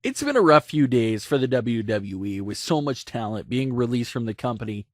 It's been a rough few days for the WWE with so much talent being released from the company.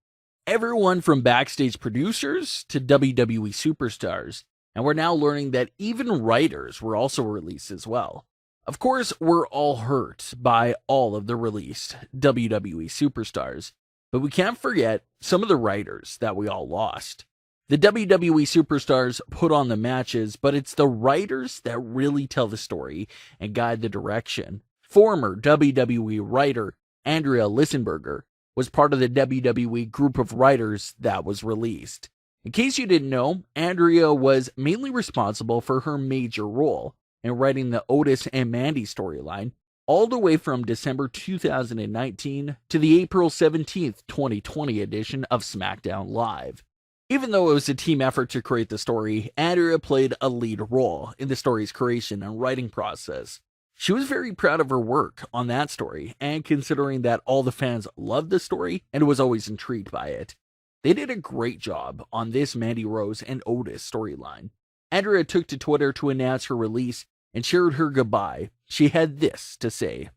Everyone from backstage producers to WWE superstars. And we're now learning that even writers were also released as well. Of course, we're all hurt by all of the released WWE superstars, but we can't forget some of the writers that we all lost. The WWE superstars put on the matches, but it's the writers that really tell the story and guide the direction. Former WWE writer Andrea Lishenberger was part of the WWE group of writers that was released. In case you didn't know, Andrea was mainly responsible for her major role in writing the Otis and Mandy storyline all the way from December 2019 to the April 17th, 2020 edition of SmackDown Live. Even though it was a team effort to create the story, Andrea played a lead role in the story's creation and writing process. She was very proud of her work on that story, and considering that all the fans loved the story and was always intrigued by it, they did a great job on this Mandy Rose and Otis storyline. Andrea took to Twitter to announce her release and shared her goodbye. She had this to say: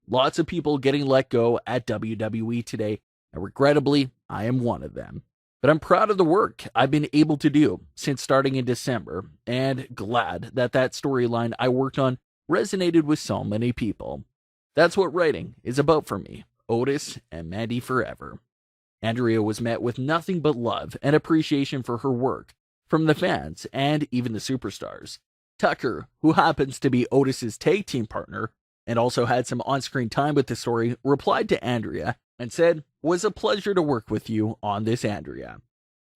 "Lots of people getting let go at WWE today, and regrettably, I am one of them. But I'm proud of the work I've been able to do since starting in December, and glad that storyline I worked on resonated with so many people. That's what writing is about for me. Otis and Mandy forever." Andrea was met with nothing but love and appreciation for her work from the fans and even the superstars. Tucker, who happens to be Otis's tag team partner and also had some on-screen time with the story, replied to Andrea and said, "Was a pleasure to work with you on this, Andrea."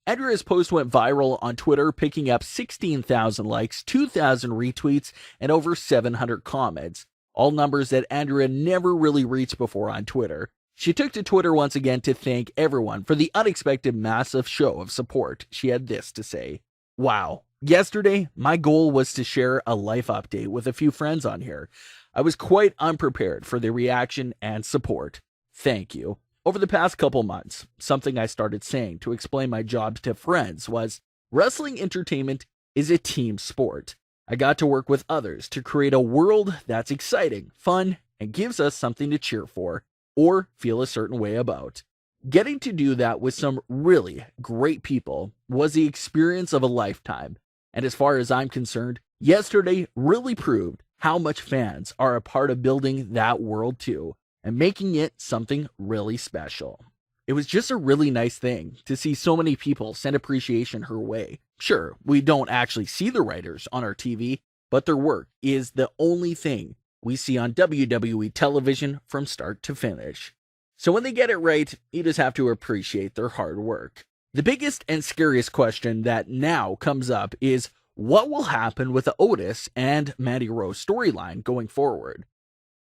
Andrea's post went viral on Twitter, picking up 16,000 likes, 2,000 retweets, and over 700 comments, all numbers that Andrea never really reached before on Twitter. She took to Twitter once again to thank everyone for the unexpected massive show of support. She had this to say: "Wow, yesterday my goal was to share a life update with a few friends on here. I was quite unprepared for the reaction and support. Thank you. Over the past couple months, something I started saying to explain my job to friends was, wrestling entertainment is a team sport. I got to work with others to create a world that's exciting, fun, and gives us something to cheer for or feel a certain way about. Getting to do that with some really great people was the experience of a lifetime. And as far as I'm concerned, yesterday really proved how much fans are a part of building that world too, and making it something really special." It was just a really nice thing to see so many people send appreciation her way. Sure, we don't actually see the writers on our TV, but their work is the only thing we see on WWE television from start to finish. So when they get it right, you just have to appreciate their hard work. The biggest and scariest question that now comes up is, what will happen with the Otis and Mandy Rose storyline going forward?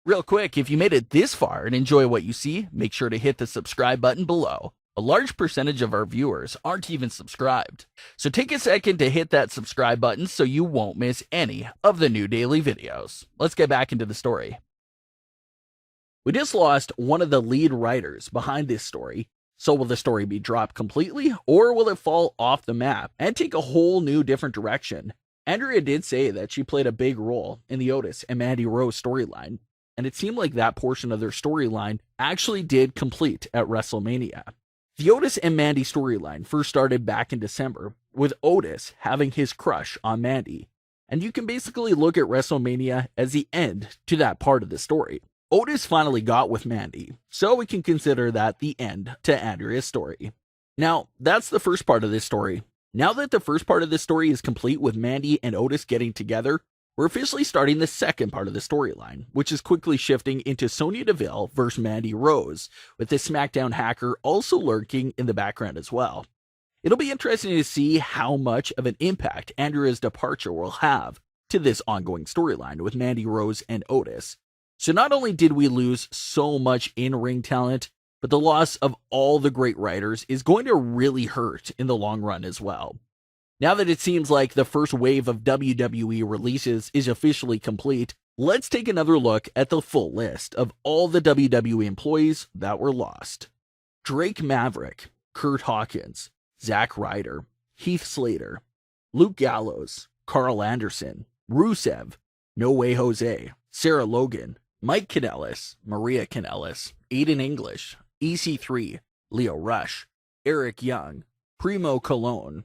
Real quick, if you made it this far and enjoy what you see, make sure to hit the subscribe button below. A large percentage of our viewers aren't even subscribed, so take a second to hit that subscribe button so you won't miss any of the new daily videos. Let's get back into the story. We just lost one of the lead writers behind this story, so will the story be dropped completely, or will it fall off the map and take a whole new different direction? Andrea did say that she played a big role in the Otis and Mandy Rose storyline, and it seemed like that portion of their storyline actually did complete at WrestleMania. The Otis and Mandy storyline first started back in December, with Otis having his crush on Mandy, and you can basically look at WrestleMania as the end to that part of the story. Otis finally got with Mandy, so we can consider that the end to Andrea's story. Now, that's the first part of this story. Now that the first part of this story is complete with Mandy and Otis getting together, we're officially starting the second part of the storyline, which is quickly shifting into Sonya Deville versus Mandy Rose, with the SmackDown hacker also lurking in the background as well. It'll be interesting to see how much of an impact Andrea's departure will have to this ongoing storyline with Mandy Rose and Otis. So not only did we lose so much in-ring talent, but the loss of all the great writers is going to really hurt in the long run as well. Now that it seems like the first wave of WWE releases is officially complete, let's take another look at the full list of all the WWE employees that were lost. Drake Maverick, Kurt Hawkins, Zack Ryder, Heath Slater, Luke Gallows, Carl Anderson, Rusev, No Way Jose, Sarah Logan, Mike Kanellis, Maria Kanellis, Aiden English, EC3, Leo Rush, Eric Young, Primo Colon,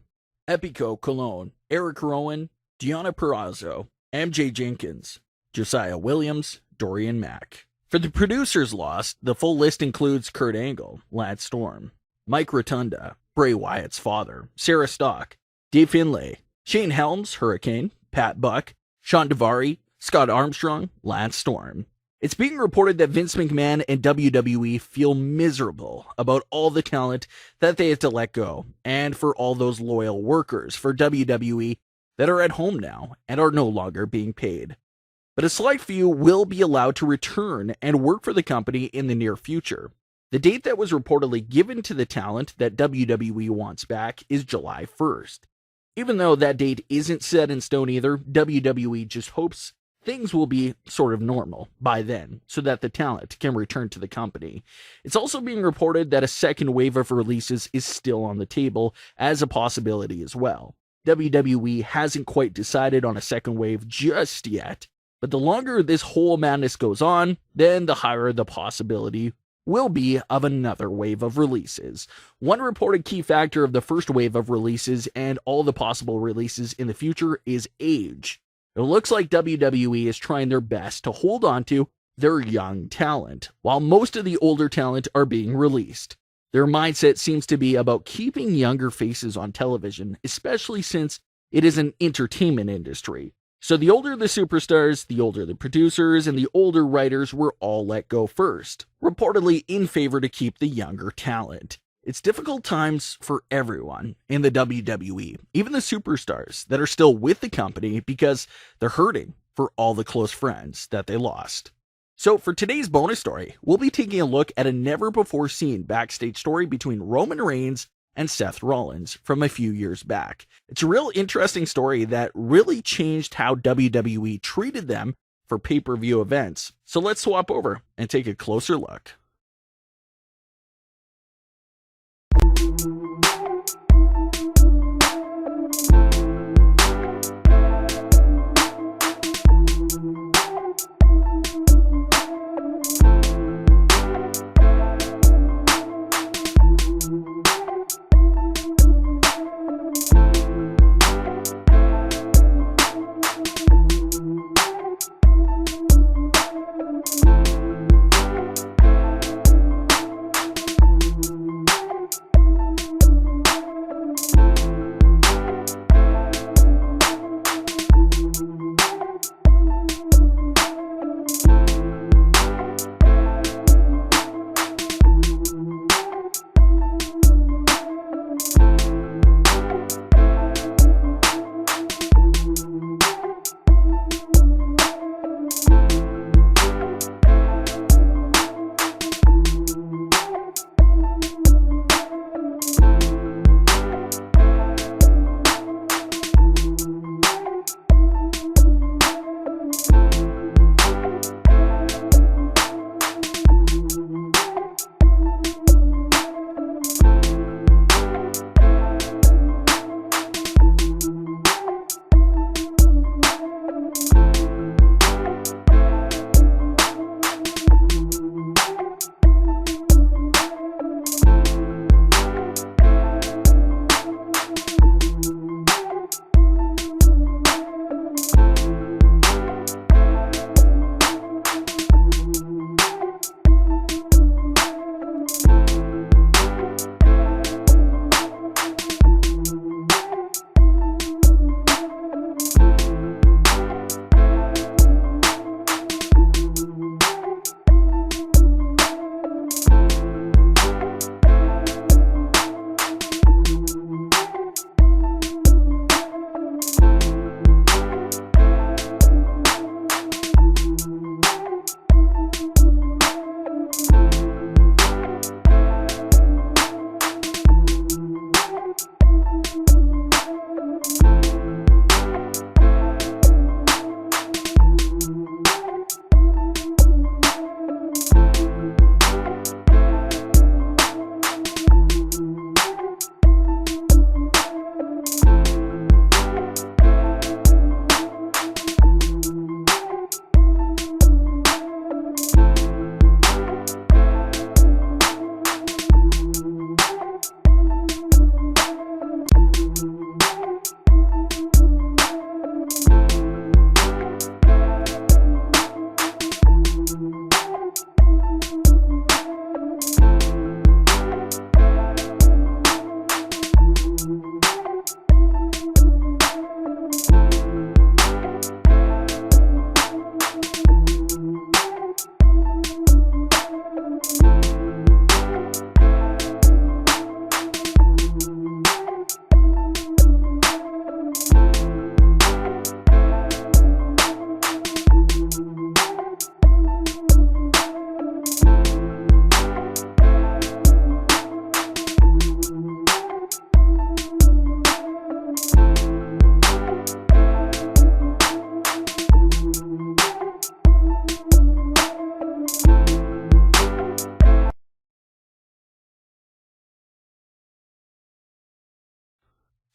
Epico Colon, Eric Rowan, Deanna Perazzo, MJ Jenkins, Josiah Williams, Dorian Mack. For the producers lost, the full list includes Kurt Angle, Lance Storm, Mike Rotunda, Bray Wyatt's father, Sarah Stock, Dave Finlay, Shane Helms, Hurricane, Pat Buck, Sean Daivari, Scott Armstrong, Lance Storm. It's being reported that Vince McMahon and WWE feel miserable about all the talent that they have to let go, and for all those loyal workers for WWE that are at home now and are no longer being paid. But a select few will be allowed to return and work for the company in the near future. The date that was reportedly given to the talent that WWE wants back is July 1st. Even though that date isn't set in stone either, WWE just hopes things will be sort of normal by then, so that the talent can return to the company. It's also being reported that a second wave of releases is still on the table as a possibility as well. WWE hasn't quite decided on a second wave just yet, but the longer this whole madness goes on, then the higher the possibility will be of another wave of releases. One reported key factor of the first wave of releases and all the possible releases in the future is age. It looks like WWE is trying their best to hold on to their young talent, while most of the older talent are being released. Their mindset seems to be about keeping younger faces on television, especially since it is an entertainment industry. So the older the superstars, the older the producers, and the older writers were all let go first, reportedly in favor to keep the younger talent. It's difficult times for everyone in the WWE, even the superstars that are still with the company because they're hurting for all the close friends that they lost. So for today's bonus story, we'll be taking a look at a never-before-seen backstage story between Roman Reigns and Seth Rollins from a few years back. It's a real interesting story that really changed how WWE treated them for pay-per-view events. So let's swap over and take a closer look.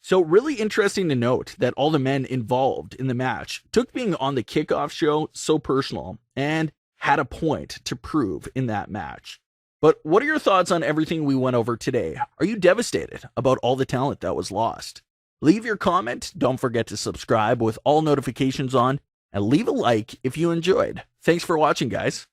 So really interesting to note that all the men involved in the match took being on the kickoff show so personal and had a point to prove in that match. But what are your thoughts on everything we went over today? Are you devastated about all the talent that was lost? Leave your comment, don't forget to subscribe with all notifications on, and leave a like if you enjoyed. Thanks for watching, guys.